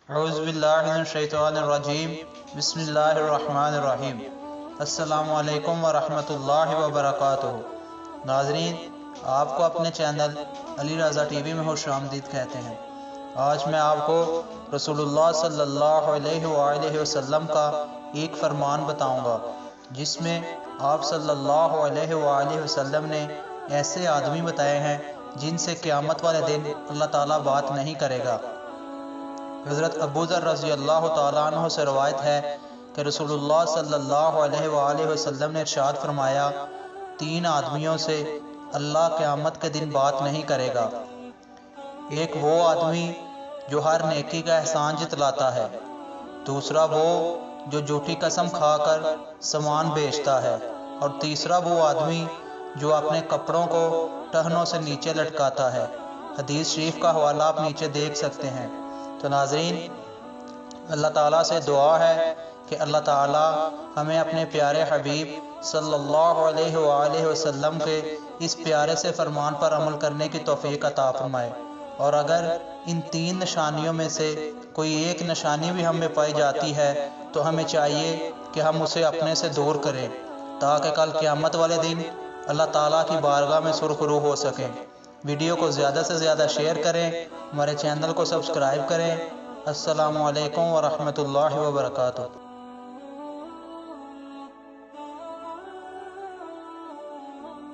औज़ुबिल्लाहिमिनश्शैतानिर्रजीम बिस्मिल्लाहिर्रहमानिर्रहीम। अस्सलामु अलैकुम वरहमतुल्लाहि वबरकातुहू। नाज़रीन, आपको अपने चैनल अली रज़ा टीवी में खुशामदीद कहते हैं। आज मैं आपको रसूलुल्लाह सल्लल्लाहु अलैहि वसल्लम का एक फरमान बताऊंगा, जिसमें आप सल्लल्लाहु अलैहि वसल्लम ने ऐसे आदमी बताए हैं जिनसे क़यामत वाले दिन अल्लाह ताला बात नहीं करेगा। हज़रत अबू ज़र रज़ी अल्लाह तआला अन्हु से रवायत है कि रसूलुल्लाह सल्लल्लाहु अलैहि वसल्लम ने इरशाद फरमाया, 3 आदमियों से अल्लाह क़यामत के दिन बात नहीं करेगा। एक वो आदमी जो हर नेकी का एहसान जतलाता है, दूसरा वो जो झूठी कसम खाकर सामान बेचता है, और तीसरा वो आदमी जो अपने कपड़ों को टहनों से नीचे लटकाता है। हदीस शरीफ का हवाला आप नीचे देख सकते हैं। तो नाज़रीन, अल्लाह ताला से दुआ है कि अल्लाह ताला हमें अपने प्यारे हबीब सल्लल्लाहु अलैहि वसल्लम के इस प्यारे से फरमान पर अमल करने की तौफीक अता फरमाए। और अगर इन 3 निशानियों में से कोई एक निशानी भी हमें पाई जाती है तो हमें चाहिए कि हम उसे अपने से दूर करें, ताकि कल क़यामत वाले दिन अल्लाह ताला की बारगाह में सुरखरू हो सकें। वीडियो को ज़्यादा से ज़्यादा शेयर करें, हमारे चैनल को सब्सक्राइब करें। अस्सलामु अलैकुम वरहमतुल्लाहि वबरकातुहू।